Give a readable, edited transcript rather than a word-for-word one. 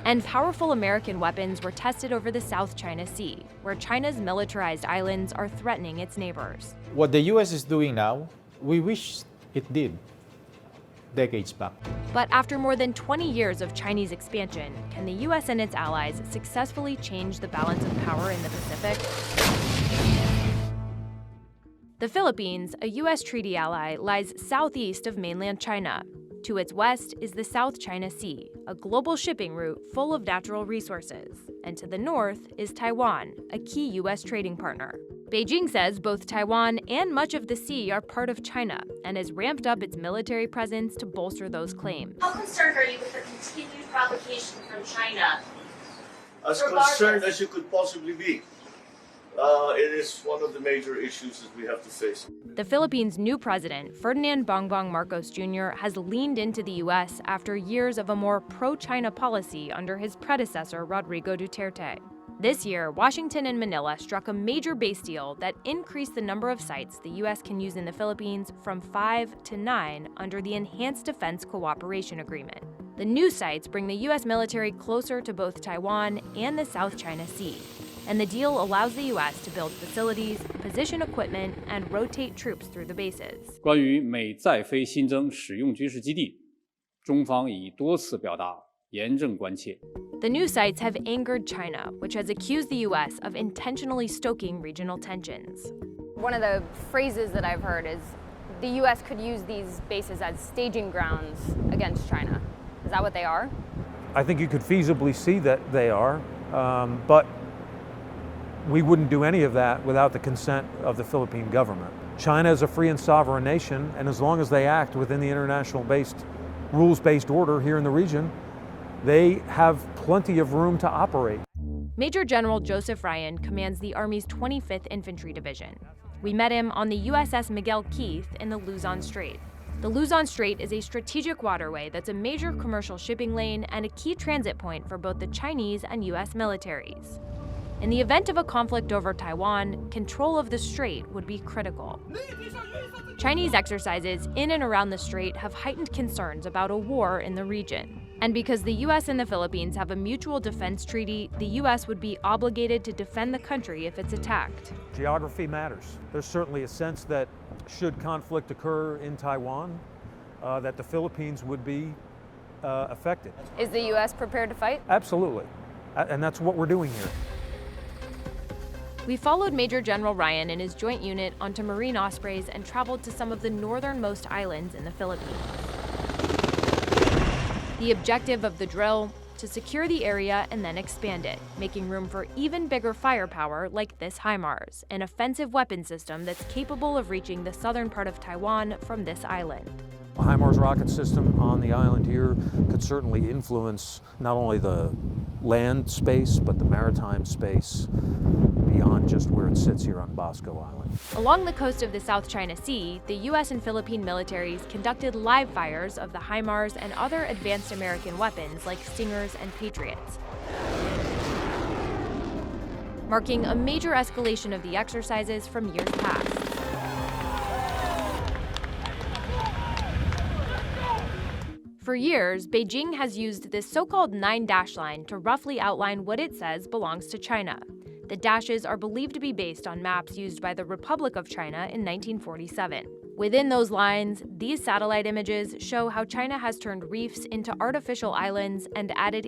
And powerful American weapons were tested over the South China Sea, where China's militarized islands are threatening its neighbors. What the US is doing now, we wish it did decades back. But after more than 20 years of Chinese expansion, can the US and its allies successfully change the balance of power in the Pacific? The Philippines, a US treaty ally, lies southeast of mainland China. To its west is the South China Sea, a global shipping route full of natural resources. And to the north is Taiwan, a key US trading partner. Beijing says both Taiwan and much of the sea are part of China and has ramped up its military presence to bolster those claims. How concerned are you with the continued provocation from China? As concerned as you could possibly be. It is one of the major issues that we have to face. The Philippines' new president, Ferdinand Bongbong Marcos Jr., has leaned into the U.S. after years of a more pro-China policy under his predecessor, Rodrigo Duterte. This year, Washington and Manila struck a major base deal that increased the number of sites the U.S. can use in the Philippines from 5 to 9 under the Enhanced Defense Cooperation Agreement. The new sites bring the U.S. military closer to both Taiwan and the South China Sea. And the deal allows the U.S. to build facilities, position equipment, and rotate troops through the bases. 关于美在菲新增使用军事基地，中方已多次表达严正关切。 The new sites have angered China, which has accused the U.S. of intentionally stoking regional tensions. One of the phrases that I've heard is the U.S. could use these bases as staging grounds against China. Is that what they are? I think you could feasibly see that they are, but we wouldn't do any of that without the consent of the Philippine government. China is a free and sovereign nation, and as long as they act within the international-based, rules-based order here in the region, they have plenty of room to operate. Major General Joseph Ryan commands the Army's 25th Infantry Division. We met him on the USS Miguel Keith in the Luzon Strait. The Luzon Strait is a strategic waterway that's a major commercial shipping lane and a key transit point for both the Chinese and U.S. militaries. In the event of a conflict over Taiwan, control of the strait would be critical. Chinese exercises in and around the strait have heightened concerns about a war in the region. And because the U.S. and the Philippines have a mutual defense treaty, the U.S. would be obligated to defend the country if it's attacked. Geography matters. There's certainly a sense that should conflict occur in Taiwan, that the Philippines would be affected. Is the U.S. prepared to fight? Absolutely, and that's what we're doing here. We followed Major General Ryan and his joint unit onto Marine Ospreys and traveled to some of the northernmost islands in the Philippines. The objective of the drill, to secure the area and then expand it, making room for even bigger firepower like this HIMARS, an offensive weapon system that's capable of reaching the southern part of Taiwan from this island. The HIMARS rocket system on the island here could certainly influence not only the land space, but the maritime space beyond just where it sits here on Bosco Island. Along the coast of the South China Sea, the U.S. and Philippine militaries conducted live fires of the HIMARS and other advanced American weapons like Stingers and Patriots, marking a major escalation of the exercises from years past. For years, Beijing has used this so-called 9-dash line to roughly outline what it says belongs to China. The dashes are believed to be based on maps used by the Republic of China in 1947. Within those lines, these satellite images show how China has turned reefs into artificial islands and added